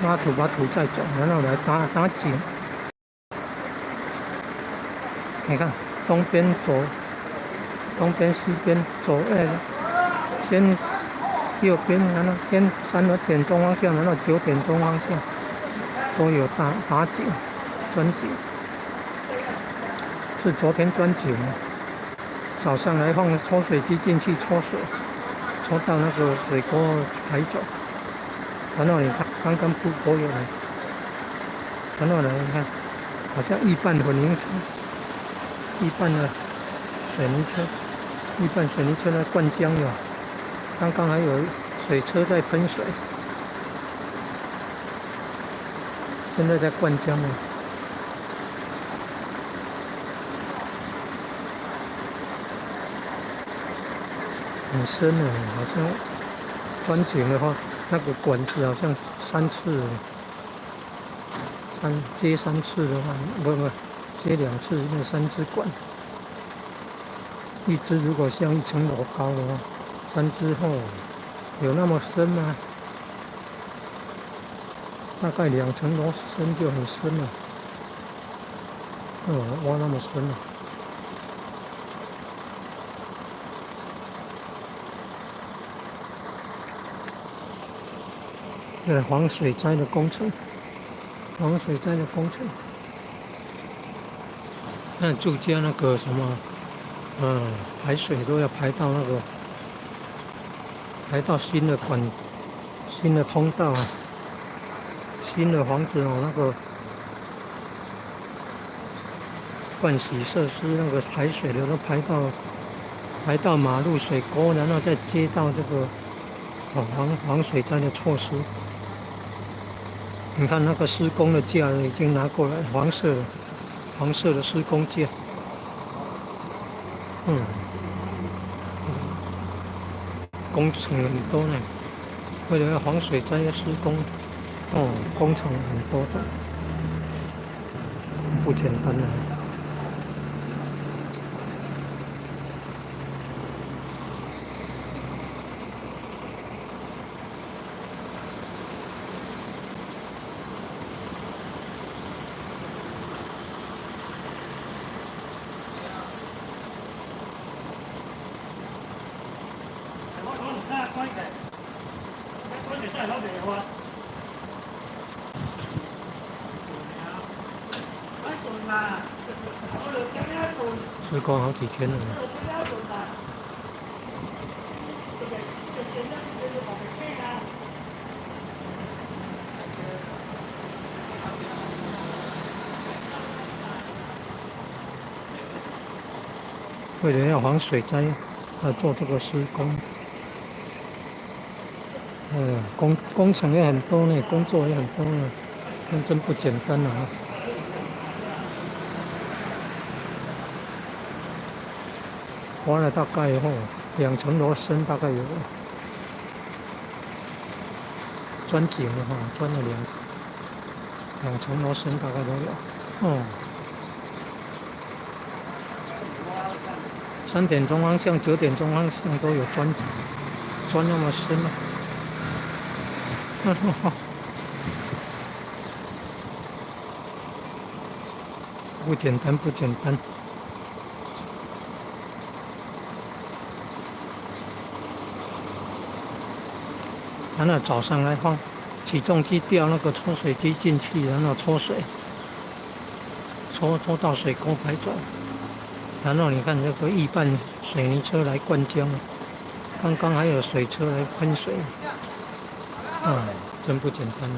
把土再走，然后来打井。你看东边西边先右边，然后先3点钟方向，然后9点钟方向都有打井钻井，是昨天钻井的。早上来放抽水机进去抽水，抽到那个水沟排走。然后你看刚刚铺柏油了，然后呢你看好像一半混凝土，一半的水泥车，一半水泥车在灌浆了。刚刚还有水车在喷水，现在在灌浆了。很深了，好像钻井的话，那个管子好像3次，接3次的话，不接2次，那3支管，一支如果像1层楼高的话，3支后有那么深吗？大概2层楼深就很深了。挖那么深了。防水灾的工程，那住家那个什么，排水都要排到新的通道啊，新的房子那个盥洗设施那个排水的都排到马路水沟，然后再接到这个防水灾的措施。你看那个施工的架已经拿过来，黄色的施工架。工程很多呢，为了要防水灾的施工，工程很多种，不简单了。施工好几天了呢。为了要防水灾，做这个施工。工程也很多呢，工作也很多呢，那真不简单啊。挖了大概2层楼深，大概有钻井的话，钻了2层楼深，大概都有。3点钟方向、9点钟方向都有钻那么深了。不简单。然后早上来放起重机吊那个抽水机进去，然后抽水，抽到水沟排走。然后你看这个一半水泥车来灌浆，刚刚还有水车来喷水，真不简单了。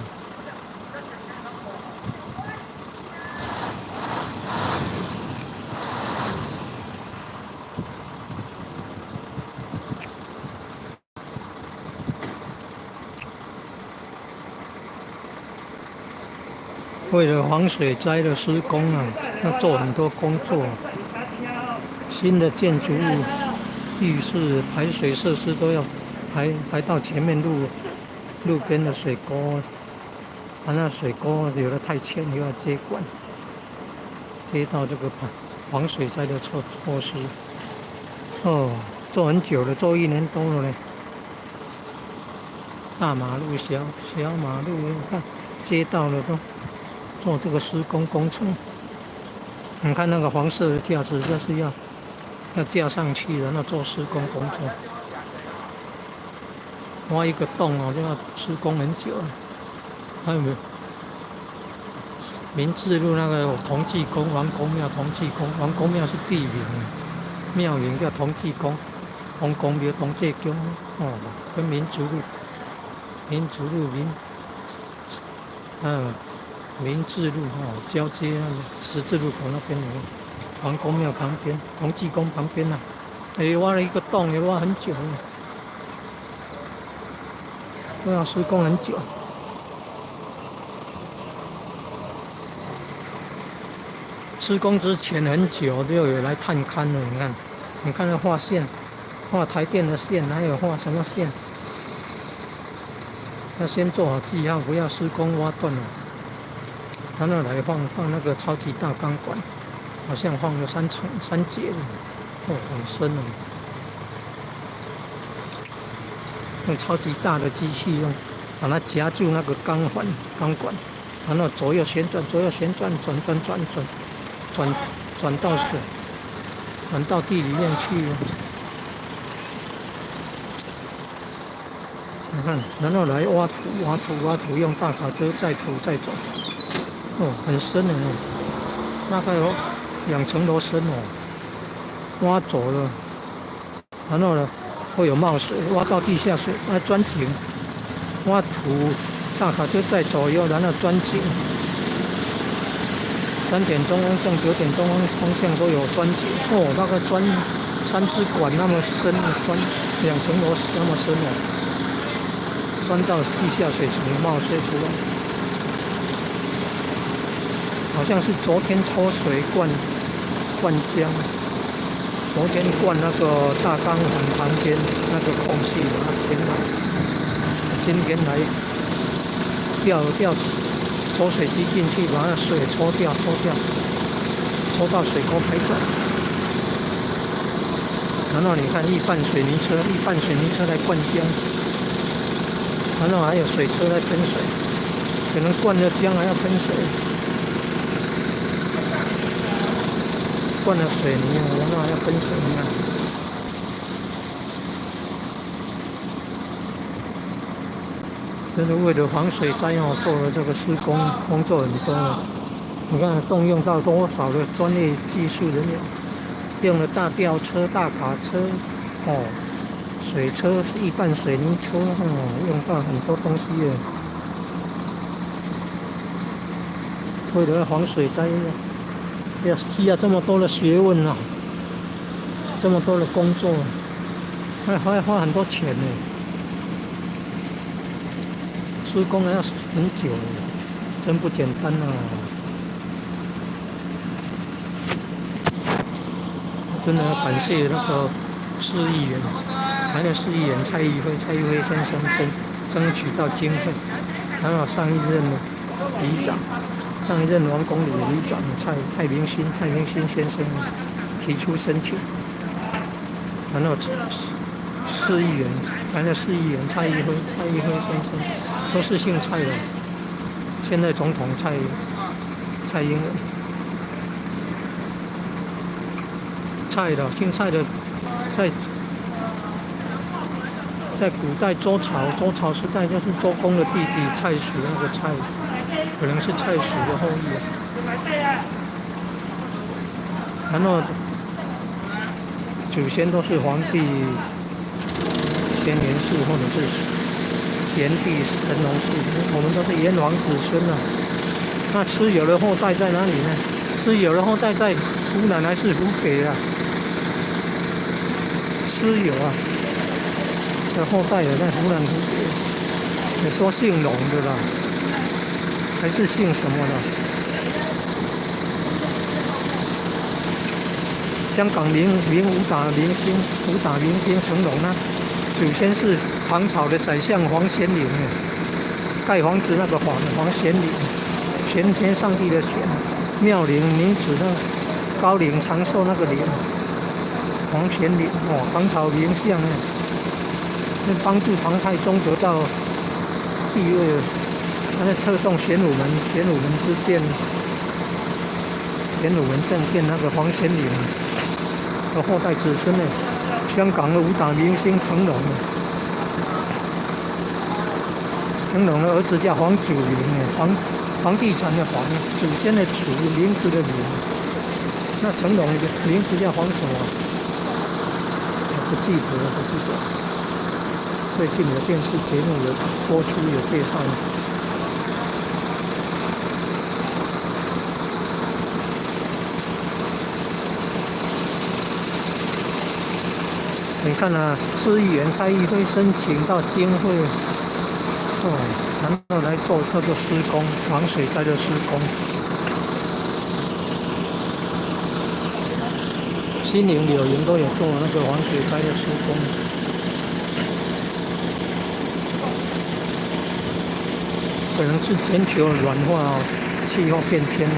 为了防水灾的施工要做很多工作。新的建筑物、浴室、排水设施都要排到前面路边的水沟，那水沟有的太浅，又要接管，接到这个防水灾的措施。做很久了，做1年多了呢。大马路、小马路，看街道了都做这个施工工程。你看那个黄色的架子，就是要架上去，然后做施工工作。挖一个洞哦，就要施工很久。还有没有？明治路那个同济宫、王公庙、同济宫，王公庙是地名，庙名叫同济宫，王公庙同济宫哦，跟民族路、明治路哦交接那个十字路口那边有王公庙旁边，同济宫旁边呐，挖了一个洞，也挖很久了，都要施工很久。施工之前很久就有来探勘了，你看那画线，画台电的线，还有画什么线？要先做好记号，不要施工挖断了。然后来放那个超级大钢管，好像放了3节了，哦，很深了。用超级大的机器把它夹住那个钢管，然后左右旋转，转到地里面去。你看，然后来挖土，用大卡车载土载走。哦，很深的哦，大概有2层楼深哦。挖走了，然后呢会有冒水，挖到地下水，钻井，挖土，大卡车载走以后，然后钻井。3点钟方向、9点钟方向都有钻井哦，大概钻3支管那么深，钻2层楼那么深哦，钻到地下水层冒水出来，好像是昨天抽水灌浆，昨天灌那个大钢管旁边那个空隙把它填满，今天来调抽水机进去，把那水抽到水沟排转。然后你看一半水泥车来灌浆，然后还有水车来喷水，可能灌了浆还要喷水，灌了水泥，然后还要喷水，你看。真的为了防水灾哦，做了这个施工工作很多。你看动用到多少的专业技术人员，用了大吊车、大卡车，哦，水车是一半水泥车，哦，用到很多东西耶。为了防水灾，要需要这么多的学问啊，这么多的工作，还花很多钱呢。施工还要很久，真不简单啊！真的要感谢那个市议员，还有市议员蔡议辉先生争取到经费，然后上一任王公里里长蔡明兴先生提出申请，然后市议员蔡议辉先生都是姓蔡的，现在总统蔡英文，姓蔡的，在古代周朝时代就是周公的弟弟蔡叔，那个蔡可能是蔡叔的后裔。然后祖先都是皇帝乾元氏或者是炎帝神农氏，我们都是炎黄子孙啊。那蚩尤的后代在哪里呢？蚩尤的后代在湖南还是湖北啊？蚩尤啊的后代也在湖南湖北，你说姓龙的啦，还是姓什么的？香港武打明星成龙呢，祖先是唐朝的宰相黄显龄，盖房子那个黄显龄，玄天上帝的玄，妙龄女子那高龄长寿那个龄，黄显龄哦，唐朝名相呢，帮助唐太宗得到地位，它在策动玄武门之变，玄武门正变那个黄显岭的后代子孙呢，香港的武打明星成龙，成龙的儿子叫黄祖龄，房地产的房，祖先的祖，名字的名。那成龙的名字叫黄什么？不记得。最近的电视节目有播出有介绍。你看啊，市议员蔡议会申请到经会，然后来做这个施工，防水灾的施工。新宁、柳营都有做那个防水灾的施工。可能是全球暖化气候变迁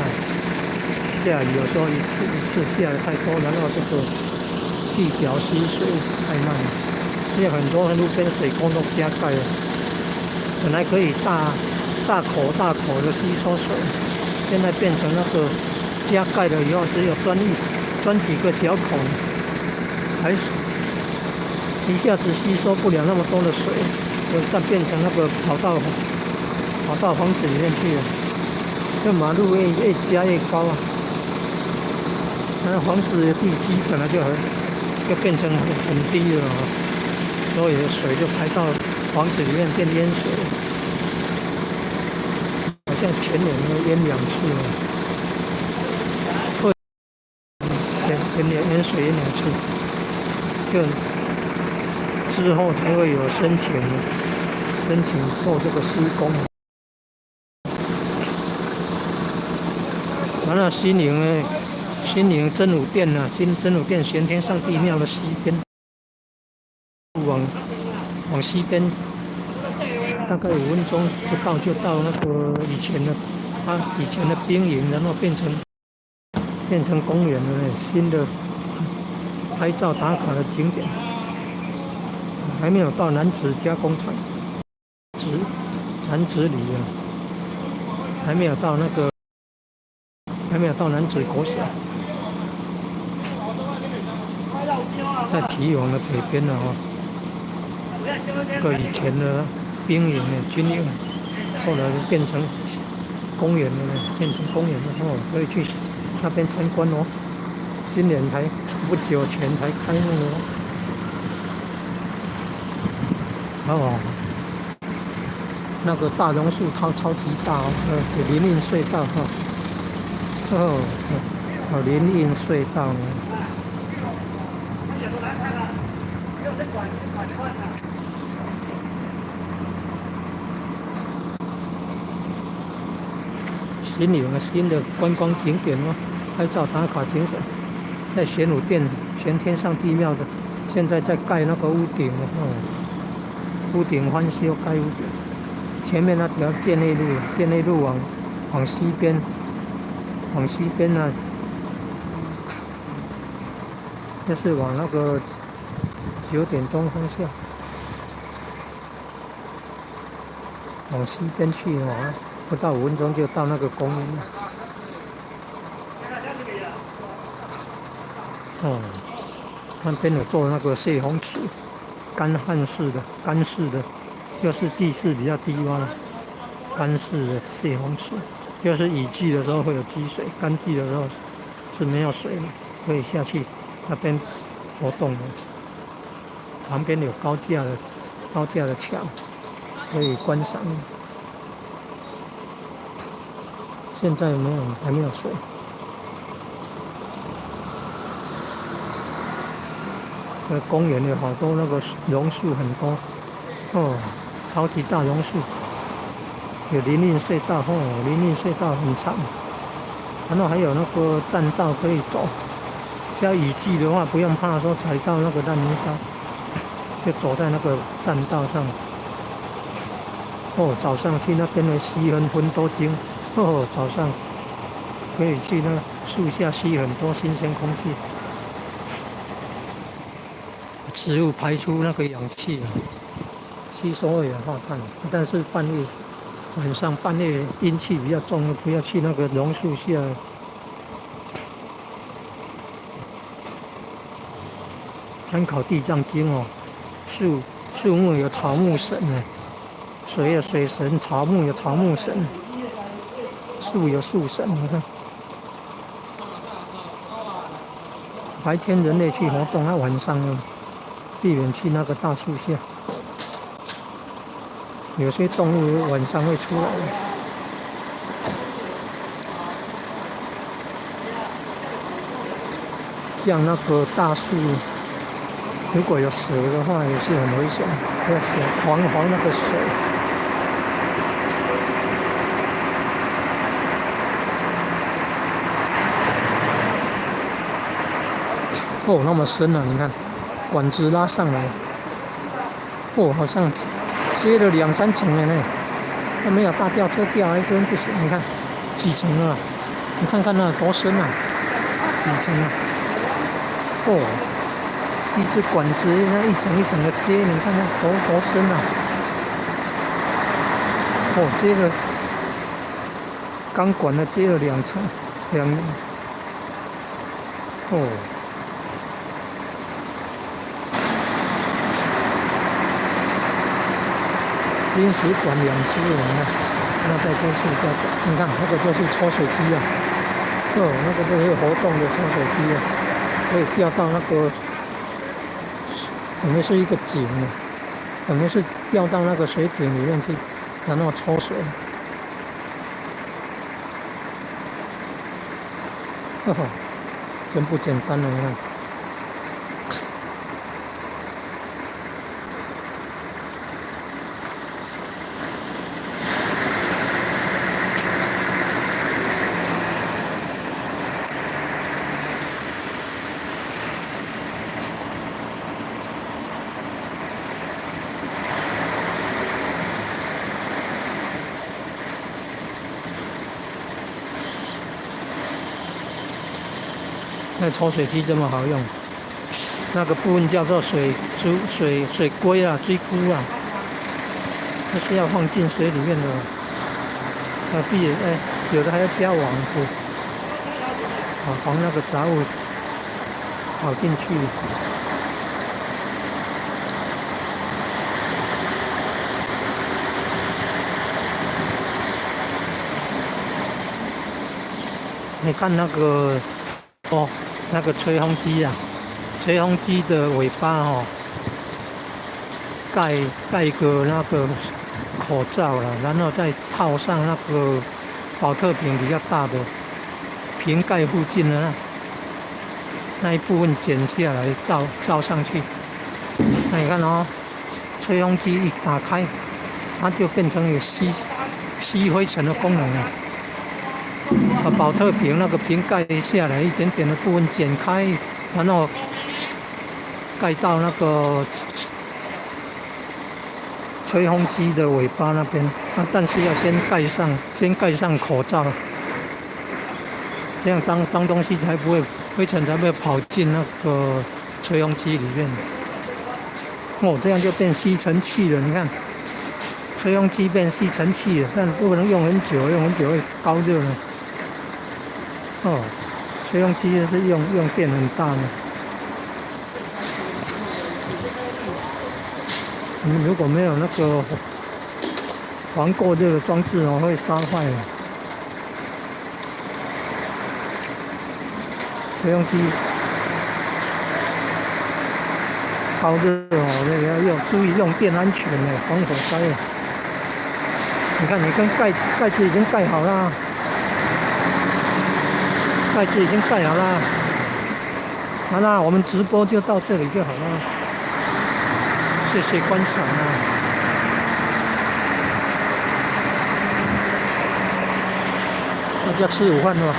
下雨有时候一次下的太多，然后这个地表吸水太慢，现在很多路边水沟都加盖了，本来可以大口的吸收水，现在变成那个加盖了以后只有钻几个小孔，还一下子吸收不了那么多的水，就再变成那个跑到房子里面去了。这马路越加越高啊，那房子的地基本来就变成很低了所以水就排到房子里面变淹水，好像前年都淹2次了，前年淹水淹2次，就之后才会有申请做这个施工。完了，新宁真武殿真武殿玄天上帝庙的西边，往西边大概5分钟不到就到那个以前的兵营，然后变成公园了，新的拍照打卡的景点，还没有到楠梓加工厂，楠梓里啊，还没有到楠梓国小，在堤防的北边了这个以前的兵营军营，后来就变成公园了，可以去那边参观今年才不久前才开幕那个大榕树超级大有林荫隧道林荫隧道呢。新的观光景点拍照打卡景点，在玄武殿玄天上帝庙的，现在在盖那个屋顶屋顶翻修盖屋顶，前面那条建内路往西边就是往那个9点钟方向，往西边去不到5分钟就到那个公园了。那边有做那个泄洪池，干式的，就是地势比较低洼了，干式的泄洪池，就是雨季的时候会有积水，干季的时候是没有水的，可以下去那边活动的。旁边有高架的墙，可以观赏。现在还没有水。公园有好多那个榕树很多超级大榕树，有林荫隧道林荫隧道很长，然后还有那个栈道可以走。像雨季的话，不用怕说踩到那个烂泥巴，就走在那个栈道上。早上去那边的吸很多精。早上可以去那树下吸很多新鲜空气，植物排出那个氧气吸吸收二氧化碳，但是晚上半夜阴气比较重，不要去那个榕树下。参考地藏经哦，树木有草木神呢，水有水神，草木有草木神，树有树神。你看，白天人类去活动，那晚上呢，避免去那个大树下。有些动物晚上会出来，像那个大树，如果有蛇的话，也是很危险。要防那个水。哦，那么深啊！你看，管子拉上来，哦，好像接了2、3层了呢。那没有大吊车吊还真不行。你看几层了？你看看那多深啊！几层啊！哦，一只管子那一层一层的接，你看看多深啊！哦，接了钢管的接了2层，哦。金属管2只，你看，那在都是叫，你看那个就是抽水机啊，哦，那个就是活动的抽水机啊，可以掉到那个，等于是一个井啊，等于是掉到那个水井里面去，然后抽水，呵呵，真不简单了，你看。那抽水机这么好用，那个部分叫做水龟啊，追菇啊，它是要放进水里面的，有的还要加网子，防那个杂物跑进去。你看那个哦。那个吹风机啊，吹风机的尾巴盖个那个口罩了，然后再套上那个保特瓶比较大的瓶盖附近的那一部分剪下来罩上去。那你看哦，吹风机一打开，它就变成有吸灰尘的功能了。把保特瓶那个瓶盖下来一点点的部分剪开，然后盖到那个吹风机的尾巴那边，但是要先盖上口罩，这样脏东西才不会灰尘才不会跑进那个吹风机里面。哦，这样就变吸尘器了，你看，吹风机变吸尘器了，但不能用很久会高热了。哦，吹风机是用电很大的。你们如果没有那个防过热的装置会烧坏了。吹风机高热那个要注意用电安全防火灾。你看，你跟盖子已经盖好了。盖子已经盖好了，好了，我们直播就到这里就好了，谢谢观赏啊！大家吃午饭了吧？